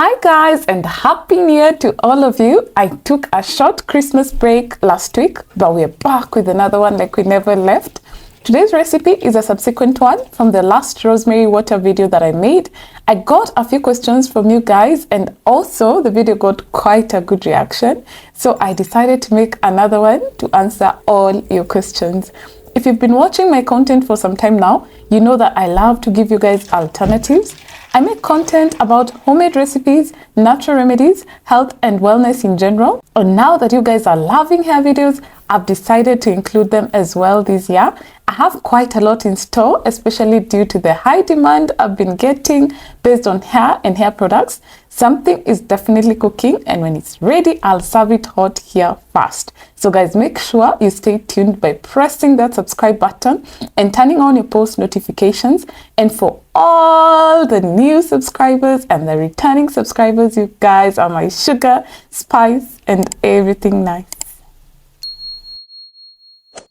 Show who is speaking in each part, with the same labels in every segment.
Speaker 1: Hi guys, and happy new year to all of you. I took a short Christmas break last week, but we're back with another one like we never left. Today's recipe is a subsequent one from the last rosemary water video that I made. I got a few questions from you guys, and also the video got quite a good reaction, so I decided to make another one to answer all your questions. If you've been watching my content for some time now, you know that I love to give you guys alternatives. I make content about homemade recipes, natural remedies, health and wellness in general. And now that you guys are loving hair videos, I've decided to include them as well this year. I have quite a lot in store, especially due to the high demand I've been getting based on hair and hair products. Something is definitely cooking, and when it's ready, I'll serve it hot here fast. So guys, make sure you stay tuned by pressing that subscribe button and turning on your post notifications. And for all the new subscribers and the returning subscribers, you guys are my sugar, spice, and everything nice.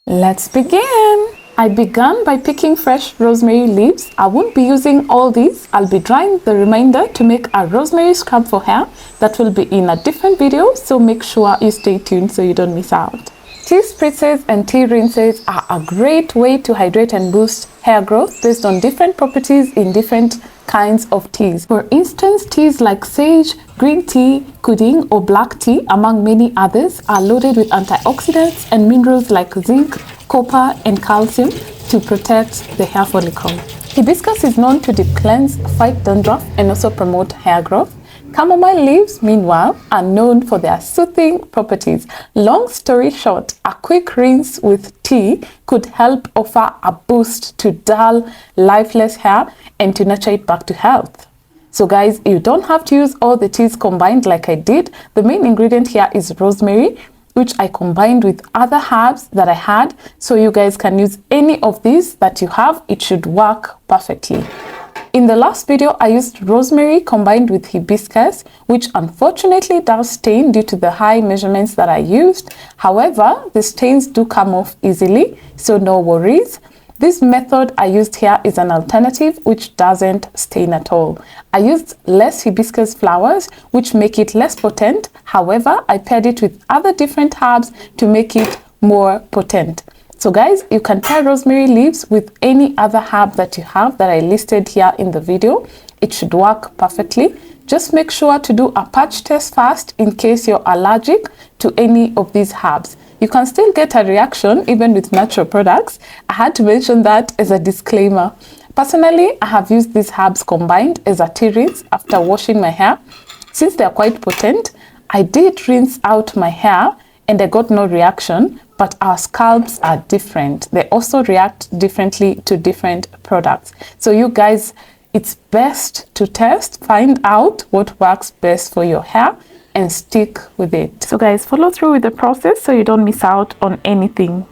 Speaker 1: Let's begin. I began by picking fresh rosemary leaves. I won't be using all these. I'll be drying the remainder to make a rosemary scrub for hair that will be in a different video, so make sure you stay tuned so you don't miss out. Tea spritzes and tea rinses are a great way to hydrate and boost hair growth based on different properties in different kinds of teas. For instance, teas like sage, green tea, kuding, or black tea, among many others, are loaded with antioxidants and minerals like zinc, copper, and calcium to protect the hair follicle. Hibiscus is known to deep cleanse, fight dandruff, and also promote hair growth. Chamomile leaves, meanwhile, are known for their soothing properties. Long story short, a quick rinse with tea could help offer a boost to dull, lifeless hair and to nurture it back to health. So guys, you don't have to use all the teas combined like I did. The main ingredient here is rosemary, which I combined with other herbs that I had. So you guys can use any of these that you have. It should work perfectly. In the last video, I used rosemary combined with hibiscus, which unfortunately does stain due to the high measurements that I used. However, the stains do come off easily, so no worries. This method I used here is an alternative which doesn't stain at all. I used less hibiscus flowers, which make it less potent. However, I paired it with other different herbs to make it more potent. So guys, you can pair rosemary leaves with any other herb that you have that I listed here in the video. It should work perfectly. Just make sure to do a patch test first in case you're allergic to any of these herbs. You can still get a reaction even with natural products. I had to mention that as a disclaimer. Personally, I have used these herbs combined as a tea rinse after washing my hair. Since they're quite potent, I did rinse out my hair and I got no reaction, but our scalps are different. They also react differently to different products. So you guys, it's best to test, find out what works best for your hair and stick with it. So guys, follow through with the process so you don't miss out on anything.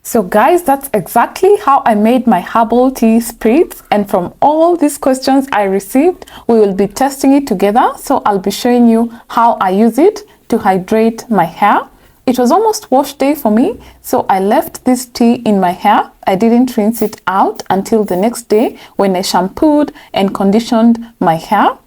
Speaker 1: So guys, that's exactly how I made my herbal tea spritz, and from all these questions I received, we will be testing it together. So I'll be showing you how I use it to hydrate my hair. It was almost wash day for me, so I left this tea in my hair. I didn't rinse it out until the next day when I shampooed and conditioned my hair.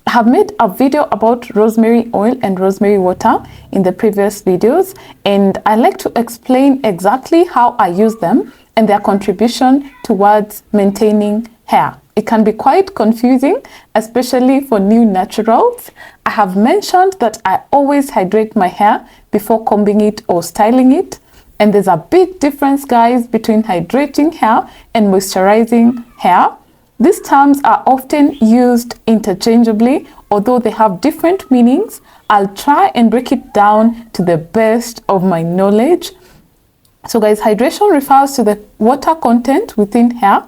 Speaker 1: I have made a video about rosemary oil and rosemary water in the previous videos, and I like to explain exactly how I use them and their contribution towards maintaining hair. It can be quite confusing, especially for new naturals. I have mentioned that I always hydrate my hair before combing it or styling it. And there's a big difference, guys, between hydrating hair and moisturizing hair. These terms are often used interchangeably, although they have different meanings. I'll try and break it down to the best of my knowledge. So guys, hydration refers to the water content within hair,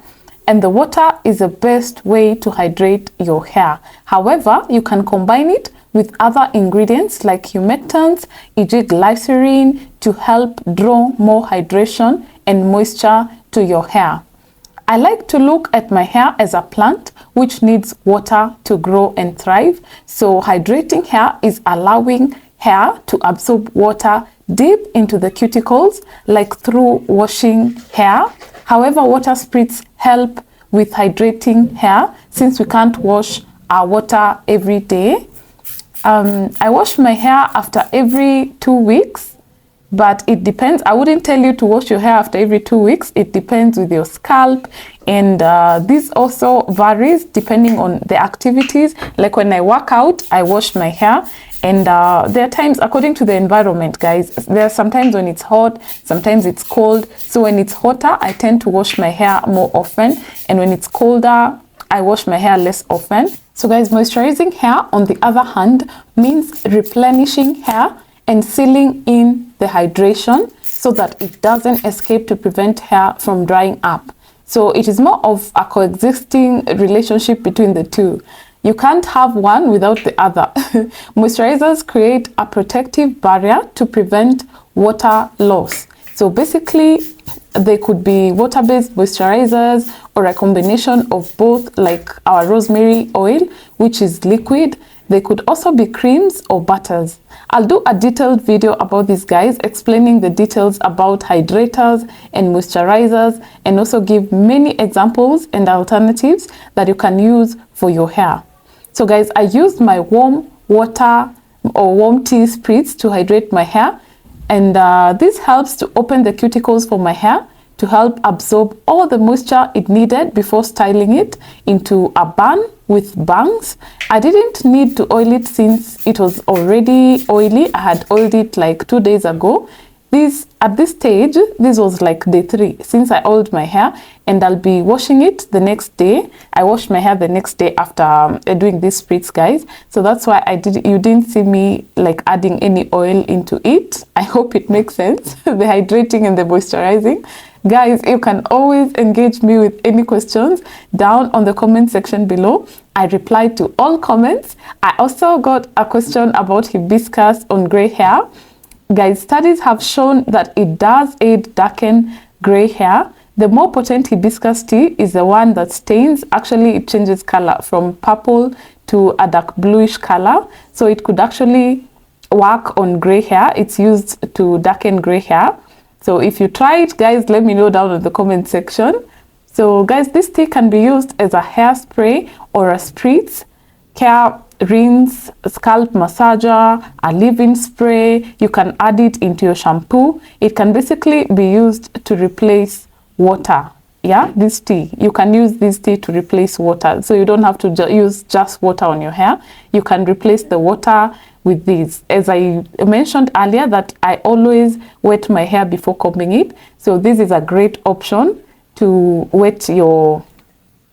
Speaker 1: and the water is the best way to hydrate your hair. However, you can combine it with other ingredients like humectants, e.g. glycerin, to help draw more hydration and moisture to your hair. I like to look at my hair as a plant which needs water to grow and thrive. So hydrating hair is allowing hair to absorb water deep into the cuticles, like through washing hair. However, water spritz help with hydrating hair since we can't wash our water every day. I wash my hair after every 2 weeks, but it depends. I wouldn't tell you to wash your hair after every 2 weeks. It depends with your scalp, and this also varies depending on the activities. Like when I work out, I wash my hair, and there are times according to the environment, guys. There are sometimes when it's hot, sometimes it's cold. So when it's hotter, I tend to wash my hair more often, and when it's colder, I wash my hair less often. So guys, moisturizing hair on the other hand means replenishing hair and sealing in the hydration so that it doesn't escape to prevent hair from drying up. So it is more of a coexisting relationship between the two. You can't have one without the other. Moisturizers create a protective barrier to prevent water loss. So basically, they could be water-based moisturizers or a combination of both, like our rosemary oil, which is liquid. They could also be creams or butters. I'll do a detailed video about these guys, explaining the details about hydrators and moisturizers, and also give many examples and alternatives that you can use for your hair. So guys, I used my warm water or warm tea spritz to hydrate my hair, and this helps to open the cuticles for my hair to help absorb all the moisture it needed before styling it into a bun with bangs. I didn't need to oil it since it was already oily. I had oiled it like 2 days ago. At this stage, this was like day 3 since I oiled my hair, and I'll be washing it the next day. I washed my hair the next day after doing this spritz, guys. So that's why you didn't see me like adding any oil into it. I hope it makes sense, the hydrating and the moisturizing. Guys, you can always engage me with any questions down on the comment section below. I reply to all comments. I also got a question about hibiscus on gray hair. Guys, studies have shown that it does aid darken gray hair. The more potent hibiscus tea is the one that stains. Actually, it changes color from purple to a dark bluish color. So it could actually work on gray hair. It's used to darken gray hair. So if you try it, guys, let me know down in the comment section. So guys, this tea can be used as a hairspray or a spritz, hair rinse, scalp massager, a leave-in spray. You can add it into your shampoo. It can basically be used to replace water. Yeah, this tea, you can use this tea to replace water. So you don't have to use just water on your hair. You can replace the water with this. As I mentioned earlier, that I always wet my hair before combing it. So this is a great option to wet your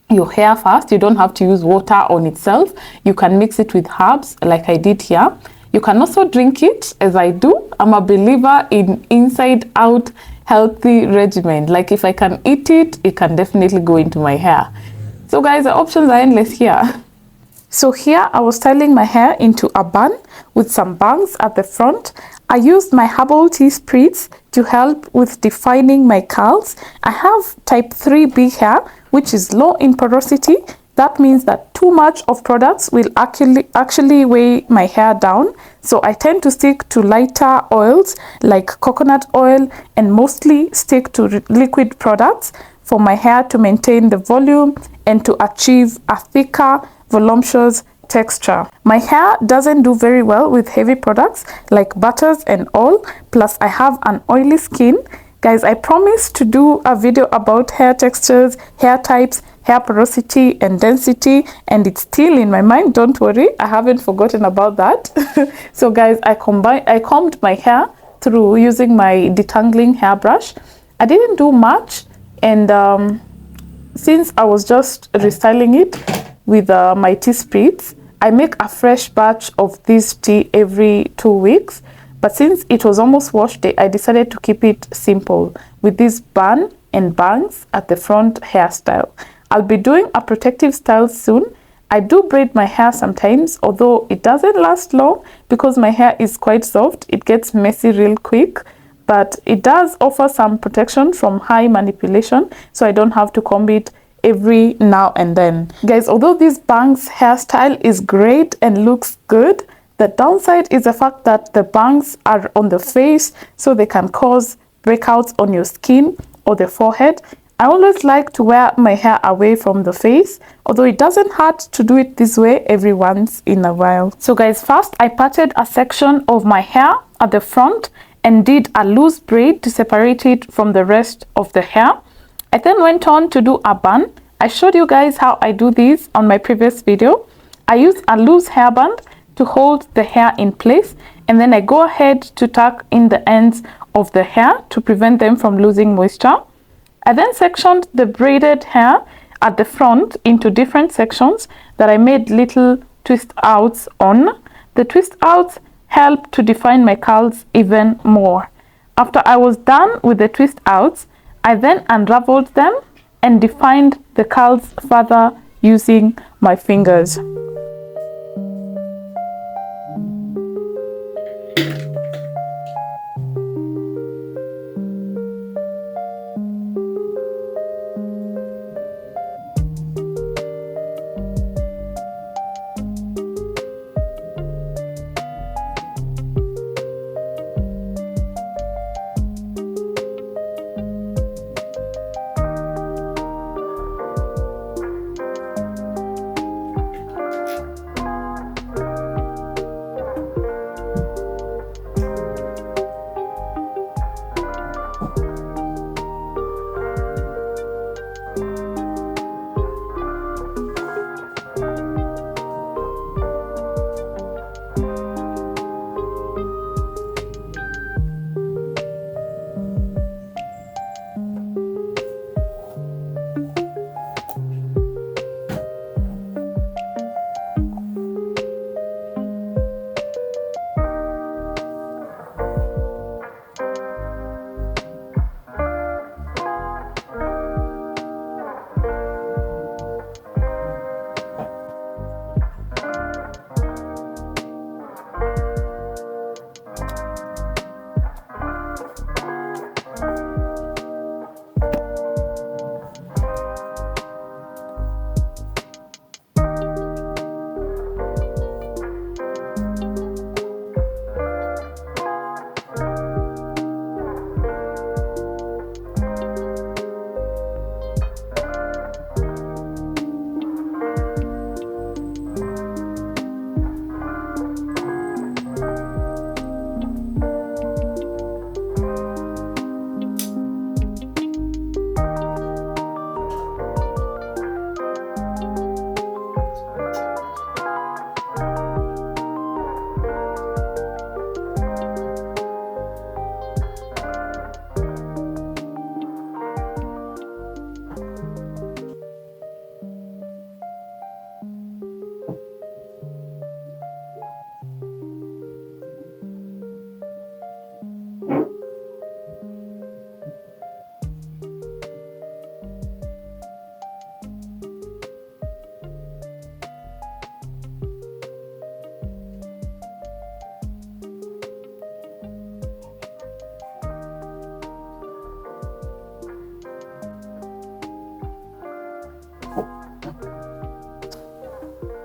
Speaker 1: hair first. You don't have to use water on itself. You can mix it with herbs like I did here. You can also drink it, as I do. I'm a believer in inside out healthy regimen. Like if I can eat it, it can definitely go into my hair. So guys, the options are endless here. So here I was styling my hair into a bun with some bangs at the front. I used my herbal tea spritz to help with defining my curls. I have type 3B hair, which is low in porosity. That means that too much of products will actually weigh my hair down. So I tend to stick to lighter oils like coconut oil, and mostly stick to liquid products for my hair to maintain the volume and to achieve a thicker, voluptuous texture. My hair doesn't do very well with heavy products like butters and all, plus I have an oily skin. Guys, I promise to do a video about hair textures, hair types, hair porosity and density, and it's still in my mind. Don't worry, I haven't forgotten about that. So guys, I combed my hair through using my detangling hairbrush. I didn't do much, and since I was just restyling it with my tea spritz, I make a fresh batch of this tea every 2 weeks. But since it was almost wash day, I decided to keep it simple with this bun and bangs at the front hairstyle. I'll be doing a protective style soon. I do braid my hair sometimes, although it doesn't last long because my hair is quite soft. It gets messy real quick, but it does offer some protection from high manipulation, so I don't have to comb it every now and then. Guys, although this bangs hairstyle is great and looks good, the downside is the fact that the bangs are on the face, so they can cause breakouts on your skin or the forehead. I always like to wear my hair away from the face, although it doesn't hurt to do it this way every once in a while. So guys, first I parted a section of my hair at the front and did a loose braid to separate it from the rest of the hair. I then went on to do a bun. I showed you guys how I do this on my previous video. I use a loose hairband to hold the hair in place, and then I go ahead to tuck in the ends of the hair to prevent them from losing moisture. I then sectioned the braided hair at the front into different sections that I made little twist outs on. The twist outs help to define my curls even more. After I was done with the twist outs, I then unraveled them and defined the curls further using my fingers.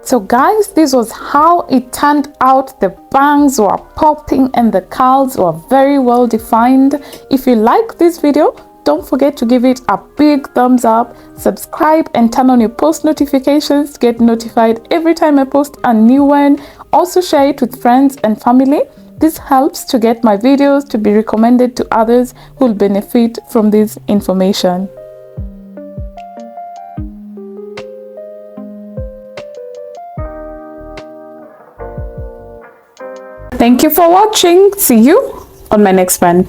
Speaker 1: So guys, this was how it turned out. The bangs were popping and the curls were very well defined. If you like this video, don't forget to give it a big thumbs up, subscribe and turn on your post notifications to get notified every time I post a new one. Also share it with friends and family. This helps to get my videos to be recommended to others who will benefit from this information. Thank you for watching. See you on my next one.